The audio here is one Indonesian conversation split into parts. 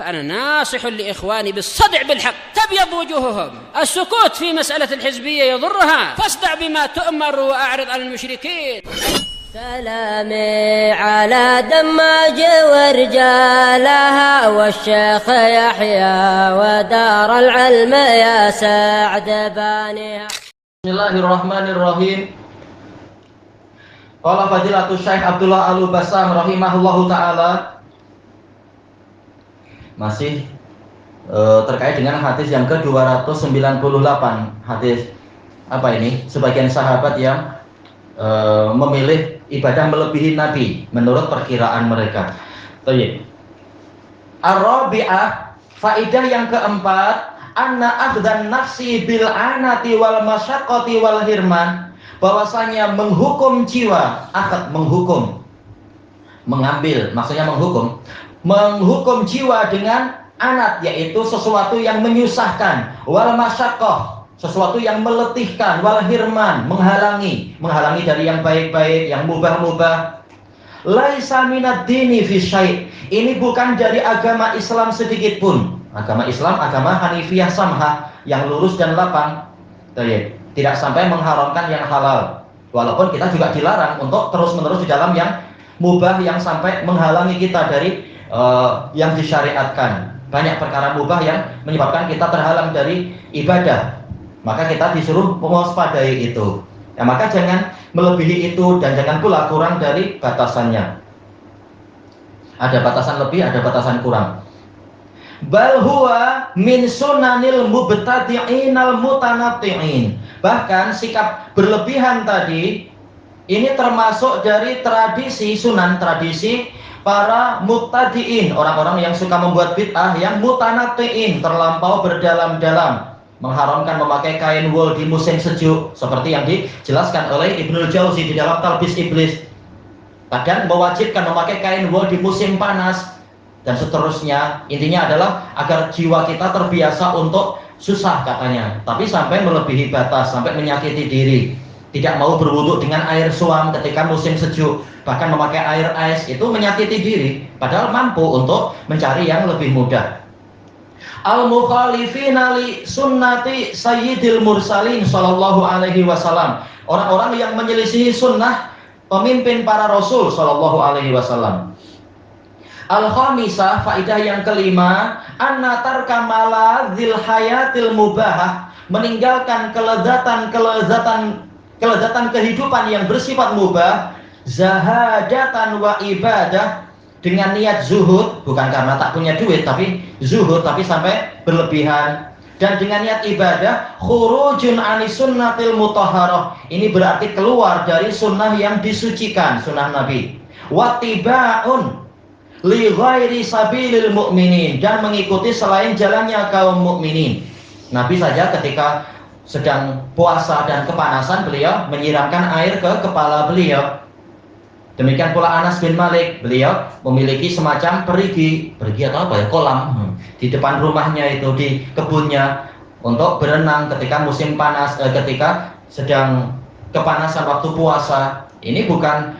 فأنا ناصح لإخواني بالصدع بالحق تبيض وجوههم. السكوت في مسألة الحزبية يضرها، فاصدع بما تؤمر وأعرض عن المشركين. سلامي على دماج ورجالها والشيخ يحيى ودار العلم يا سعد بانيها. Bismillahirrahmanirrahim. Qala Fadilatul Syekh Abdullah Al-Bassam rahimahullahu taala. Masih terkait dengan hadis yang ke-298. Hadis apa ini? Sebagian sahabat yang memilih ibadah melebihi Nabi menurut perkiraan mereka. Baik. Ar-rabi'ah, faidah yang keempat, anna akhdan nafsi bil anati wal masyaqqati wal hirman, bahwasanya menghukum jiwa, akhad menghukum, mengambil, maksudnya menghukum jiwa dengan anat, yaitu sesuatu yang menyusahkan, wal masyaqqah, sesuatu yang meletihkan, wal hirman, menghalangi dari yang baik-baik, yang mubah-mubah. Laisa minad dini fi syai', ini bukan dari agama Islam sedikit pun. Agama Islam, agama Hanifiyah samhah, yang lurus dan lapang. Tidak sampai mengharamkan yang halal. Walaupun kita juga dilarang untuk terus-menerus di dalam yang mubah, yang sampai menghalangi kita dari yang disyariatkan. Banyak perkara mubah yang menyebabkan kita terhalang dari ibadah. Maka kita disuruh mewaspadai itu. Ya, maka jangan melebihi itu dan jangan pula kurang dari batasannya. Ada batasan lebih, ada batasan kurang. Bal huwa min sunanil mubtadi'inal mutanatti'in. Bahkan sikap berlebihan tadi ini termasuk dari tradisi sunan, tradisi para mubtadi'in, orang-orang yang suka membuat bid'ah, yang mutanatti'in, terlampau berdalam-dalam, mengharamkan memakai kain wol di musim sejuk seperti yang dijelaskan oleh Ibnul Jauzi di dalam Talbis Iblis. Kadang mewajibkan memakai kain wol di musim panas dan seterusnya. Intinya adalah agar jiwa kita terbiasa untuk susah katanya, tapi sampai melebihi batas, sampai menyakiti diri. Tidak mau berwudu dengan air suam ketika musim sejuk, bahkan memakai air es, itu menyakiti diri, padahal mampu untuk mencari yang lebih mudah. Al-mukhalifina li sunnati sayyidil mursalin sallallahu alaihi wasallam, orang-orang yang menyelisihi sunnah pemimpin para rasul sallallahu alaihi wasallam. Al-khamisah, faidah yang kelima, anna tarka maladzil hayatil mubahah, meninggalkan kelezatan kehidupan yang bersifat mubah, zahadatan wa ibadah, dengan niat zuhud, bukan karena tak punya duit, tapi zuhud, tapi sampai berlebihan, dan dengan niat ibadah, khurujun anis sunnatil mutahharah, ini berarti keluar dari sunnah yang disucikan, sunnah Nabi, wattiba'un li ghairi sabilil mu'minin, dan mengikuti selain jalannya kaum mukminin. Nabi saja ketika sedang puasa dan kepanasan, beliau menyiramkan air ke kepala beliau. Demikian pula Anas bin Malik, beliau memiliki semacam perigi atau apa ya, kolam di depan rumahnya itu, di kebunnya, untuk berenang ketika musim panas, ketika sedang kepanasan waktu puasa. Ini bukan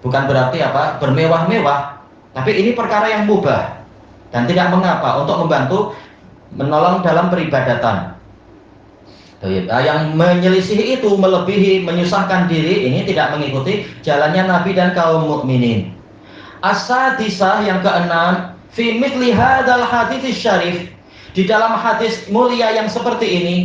berarti apa bermewah-mewah, tapi ini perkara yang mubah dan tidak mengapa untuk membantu menolong dalam peribadatan. Yang menyelisih itu, melebihi, menyusahkan diri, ini tidak mengikuti jalannya Nabi dan kaum mukminin. As-sadisah, yang keenam, fi mithli hadzal hadits syarif, di dalam hadis mulia yang seperti ini,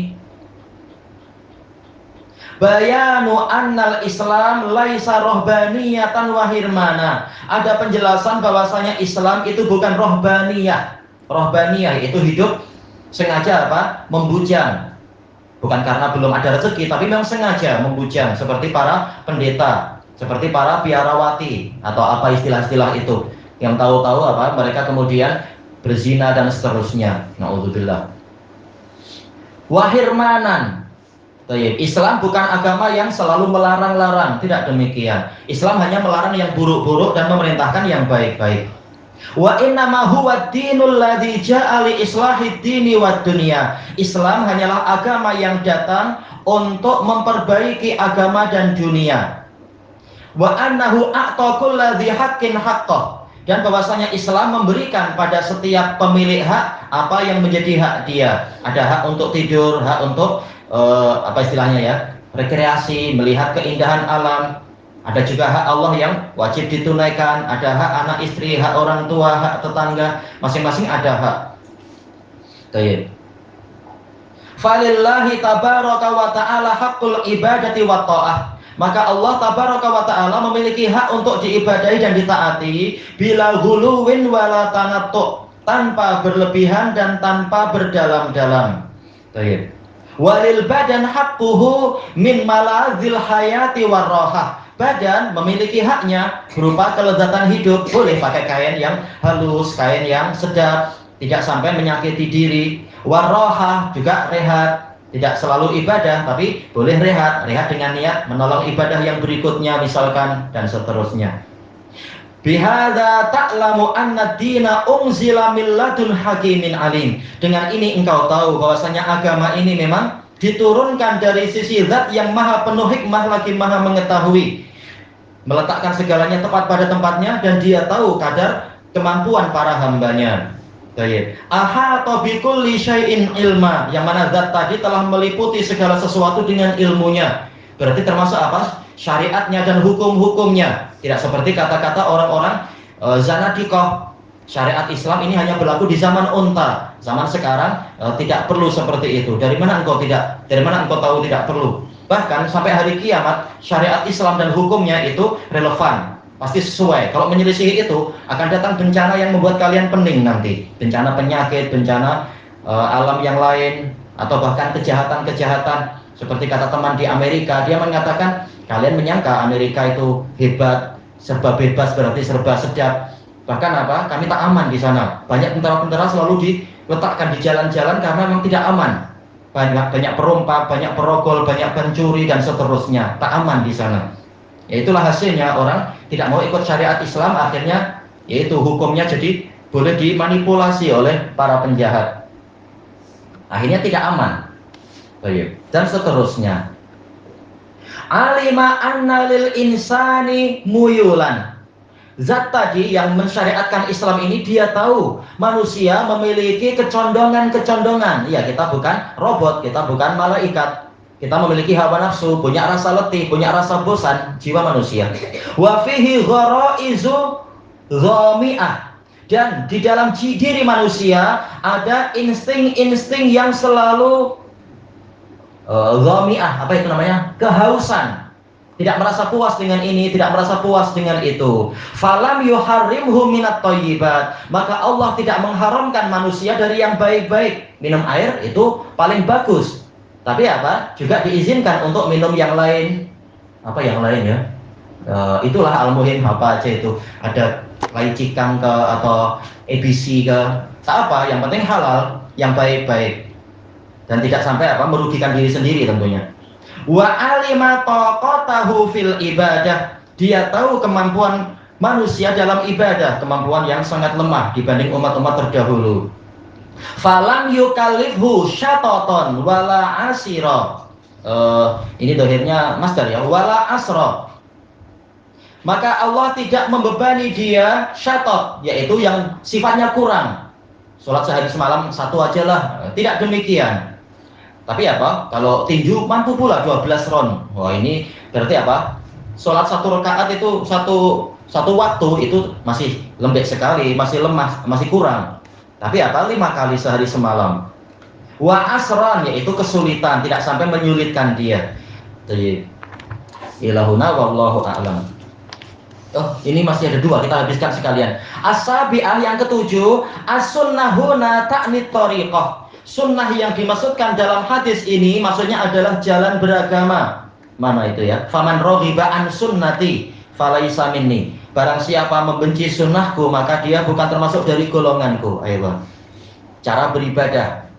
bayanu annal Islam laisa rohbaniyatan wa hirmana, ada penjelasan bahwasanya Islam itu bukan rohbaniyah. Rohbaniyah itu hidup sengaja apa? Membujang. Bukan karena belum ada rezeki, tapi memang sengaja membujang, seperti para pendeta, seperti para biarawati, atau apa istilah-istilah itu, yang tahu-tahu apa mereka kemudian berzina dan seterusnya. Na'udzubillah. Wahirmanan. Islam bukan agama yang selalu melarang-larang, tidak demikian. Islam hanya melarang yang buruk-buruk dan memerintahkan yang baik-baik. Wa innama huwa dinul ladzi ja'a li islahid dini wad dunya. Islam hanyalah agama yang datang untuk memperbaiki agama dan dunia. Wa annahu a'ta kulladzi haqqin haqqah. dan bahwasanya Islam memberikan pada setiap pemilik hak apa yang menjadi hak dia. Ada hak untuk tidur, hak untuk apa istilahnya ya, rekreasi, melihat keindahan alam. Ada juga hak Allah yang wajib ditunaikan. Ada hak anak istri, hak orang tua, hak tetangga. Masing-masing ada hak. Baik. Falillahi tabaraka wa ta'ala haqqul ibadati wa ta'ah. Maka Allah tabaraka wa ta'ala memiliki hak untuk diibadahi dan ditaati bila ghuluwin wala tanattu, tanpa berlebihan dan tanpa berdalam-dalam. Baik. Walil badan haqquhu min malazil hayati warrohah. Badan memiliki haknya berupa kelezatan hidup. Boleh pakai kain yang halus, kain yang sedap, tidak sampai menyakiti diri. Warrohah juga rehat, tidak selalu ibadah tapi boleh rehat dengan niat menolong ibadah yang berikutnya misalkan, dan seterusnya. Bihadza ta'lamu anna ad-dina unzila min ladun hakimin alim. Dengan ini engkau tahu bahwasanya agama ini memang diturunkan dari sisi zat yang maha penuh hikmah lagi maha mengetahui, meletakkan segalanya tepat pada tempatnya, dan dia tahu kadar kemampuan para hambanya. Baik. Ahata bikulli syai'in ilma, yang mana zat tadi telah meliputi segala sesuatu dengan ilmunya. Berarti termasuk apa? Syariatnya dan hukum-hukumnya. Tidak seperti kata-kata orang-orang zanadikoh. Syariat Islam ini hanya berlaku di zaman unta. Zaman sekarang tidak perlu seperti itu. Dari mana engkau tahu tidak perlu? Bahkan sampai hari kiamat syariat Islam dan hukumnya itu relevan, pasti sesuai. Kalau menyelisihi itu akan datang bencana yang membuat kalian pening nanti. Bencana penyakit, bencana alam yang lain, atau bahkan kejahatan-kejahatan. Seperti kata teman di Amerika, dia mengatakan kalian menyangka Amerika itu hebat, serba bebas berarti serba sedap. Bahkan apa? Kami tak aman di sana. Banyak tentara-tentara selalu diletakkan di jalan-jalan karena memang tidak aman. Banyak perompak, banyak perogol, banyak pencuri dan seterusnya. Tak aman di sana. Ya, itulah hasilnya orang tidak mau ikut syariat Islam, akhirnya yaitu hukumnya jadi boleh dimanipulasi oleh para penjahat. Akhirnya tidak aman. Baik. Dan seterusnya. Alima anna lil insani muyulan. Zat tadi yang mensyariatkan Islam ini dia tahu manusia memiliki kecondongan-kecondongan. Ya, kita bukan robot, kita bukan malaikat. Kita memiliki hawa nafsu, punya rasa letih, punya rasa bosan, jiwa manusia. Wa fihi gharaizu dhami'ah. Dan di dalam diri manusia ada insting-insting yang selalu dhami'ah, apa itu namanya? Kehausan. Tidak merasa puas dengan ini, tidak merasa puas dengan itu. Falam yuharrimhu minat thayyibat. Maka Allah tidak mengharamkan manusia dari yang baik-baik. Minum air itu paling bagus. Tapi apa? Juga diizinkan untuk minum yang lain. Apa yang lain ya? Itulah al-muhim apa aja itu. Ada laicikang ke atau ABC ke. Tak apa, yang penting halal, yang baik-baik. Dan tidak sampai apa merugikan diri sendiri tentunya. Wa alima taqatahu fil ibadah. Dia tahu kemampuan manusia dalam ibadah, kemampuan yang sangat lemah dibanding umat-umat terdahulu. Falam yukallifhu syataton wala asira. Ini dohirnya master ya, wala asra. Maka Allah tidak membebani dia syatot, yaitu yang sifatnya kurang. Sholat sehari semalam satu aja lah. Tidak demikian. Tapi apa? Kalau tinju mampu pula 12 round. Wah, ini berarti apa? Sholat satu rakaat itu satu waktu itu masih lembek sekali, masih lemah, masih kurang. Tapi apa? 5 kali sehari semalam. Wa asran, yaitu kesulitan, tidak sampai menyulitkan dia. Jadi ilahuna wallahu a'lam. Oh, ini masih ada 2, kita habiskan sekalian. As-sabi'ah yang ketujuh, as-sunnahuna ta'nit thariqah. Sunnah yang dimaksudkan dalam hadis ini maksudnya adalah jalan beragama. Mana itu ya? Faman raghiba an sunnati falaisa minni. Barang siapa membenci sunnahku maka dia bukan termasuk dari golonganku. Ayo. Cara beribadah.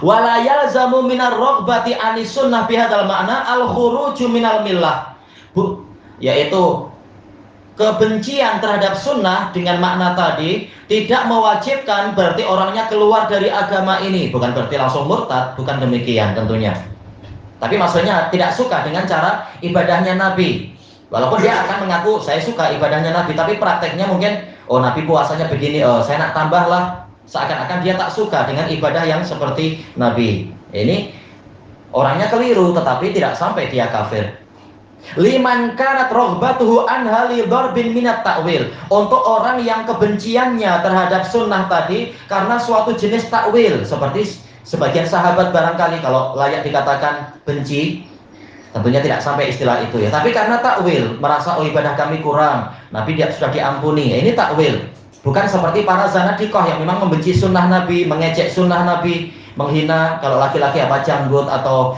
Wala yalzamu minar raghbati anis sunnah bihadzal makna al-khuruju minal millah. Yaitu kebencian terhadap sunnah dengan makna tadi tidak mewajibkan berarti orangnya keluar dari agama ini. Bukan berarti langsung murtad, bukan demikian tentunya. Tapi maksudnya tidak suka dengan cara ibadahnya Nabi. Walaupun dia akan mengaku saya suka ibadahnya Nabi, tapi prakteknya mungkin Oh, Nabi puasanya begini, oh saya nak tambahlah. Seakan-akan dia tak suka dengan ibadah yang seperti Nabi. Ini orangnya keliru, tetapi tidak sampai dia kafir. Liman kanat roghbatuhu an hali dharbin minat ta'wil. Untuk orang yang kebenciannya terhadap sunnah tadi karena suatu jenis takwil, seperti sebagian sahabat barangkali kalau layak dikatakan benci, tentunya tidak sampai istilah itu ya. Tapi karena takwil, merasa oh ibadah kami kurang, Nabi dia sudah diampuni. Ini takwil. Bukan seperti para zanadiqah yang memang membenci sunnah Nabi, mengejek sunnah Nabi, menghina kalau laki-laki apa janggut atau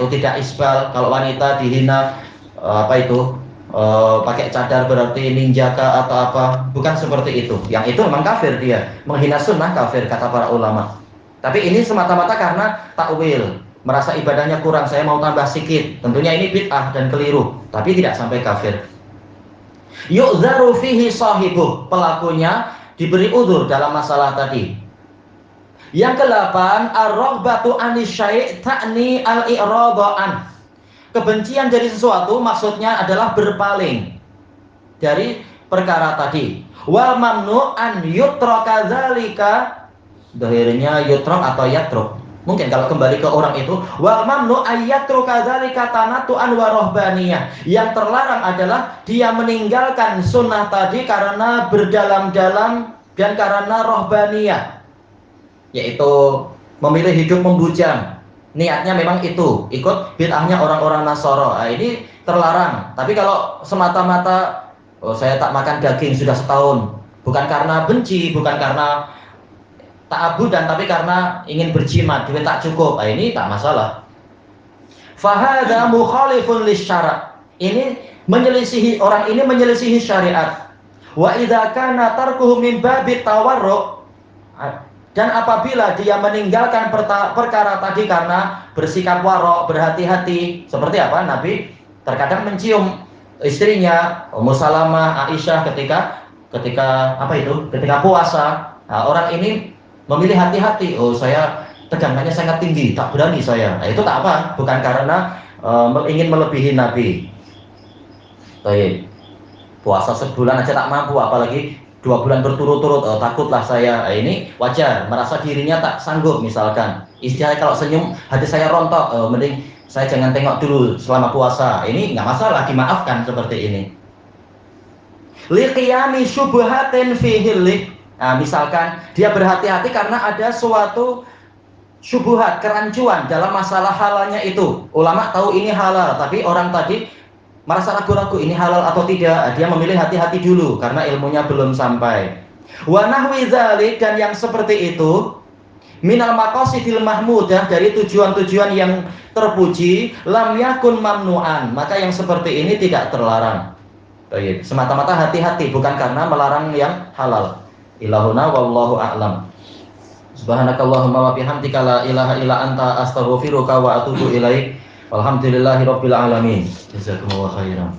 tidak isbal, kalau wanita dihina pakai cadar berarti ninjaka atau apa. Bukan seperti itu. Yang itu memang kafir dia, menghina sunnah kafir kata para ulama. Tapi ini semata-mata karena takwil, merasa ibadahnya kurang, saya mau tambah sedikit. Tentunya ini bid'ah dan keliru, tapi tidak sampai kafir. Yu'dzaru fihi sahibuh, pelakunya diberi udzur dalam masalah tadi. Yang ke-8, ar-raghbatu anisyai' ta'ni al-i'radhaan. Kebencian dari sesuatu maksudnya adalah berpaling dari perkara tadi. Wal mamnu an yutraka dzalika, dohirnya yutrok atau yatruk. Mungkin kalau kembali ke orang itu, wal mamnu ayyatruka dzalika tanatu'an wa rahbaniyah. Yang terlarang adalah dia meninggalkan sunnah tadi karena berdalam-dalam dan karena rahbaniyah, yaitu memilih hidup membujang. Niatnya memang itu, ikut bid'ahnya orang-orang Nasara. Nah, ini terlarang. Tapi kalau semata-mata oh saya tak makan daging sudah setahun, bukan karena benci, bukan karena ta'abudan, tapi karena ingin berjimat, duit tak cukup, nah, ini tak masalah. Fahada mukhalifun lisyara'. Ini menyelisihi, orang ini menyelisihi syariat. Wa idza kana tarkuhu min babit tawarruk, dan apabila dia meninggalkan perkara tadi karena bersikap warok, berhati-hati, seperti apa? Nabi terkadang mencium istrinya Ummu Salamah, Aisyah ketika puasa. Nah, orang ini memilih hati-hati. Oh, saya tegangannya sangat tinggi, tak berani saya. Nah, itu tak apa, bukan karena ingin melebihi Nabi. Baik. Puasa sebulan aja tak mampu, apalagi 2 bulan berturut-turut, takutlah saya. Nah, ini wajar, merasa dirinya tak sanggup misalkan. Istilahnya kalau senyum hati saya rontok, mending saya jangan tengok dulu selama puasa. Ini nggak masalah, dimaafkan seperti ini. Liqiyami syubhatin fihi. Nah, misalkan dia berhati-hati karena ada suatu syubhat, kerancuan dalam masalah halalnya itu. Ulama tahu ini halal, tapi orang tadi merasa ragu-ragu ini halal atau tidak. Dia memilih hati-hati dulu karena ilmunya belum sampai. Wa nahwi dzalik, dan yang seperti itu minal maqasidil mahmudah, dari tujuan-tujuan yang terpuji, lam yakun mamnu'an, maka yang seperti ini tidak terlarang. Baik, semata-mata hati-hati, bukan karena melarang yang halal. Ilahuna wallahu a'lam. Subhanakallahumma wa bihamdika la ilaha illa anta astaghfiruka wa atubu ilaik. Walhamdulillahirabbil alamin. Jazakumullahu khairan.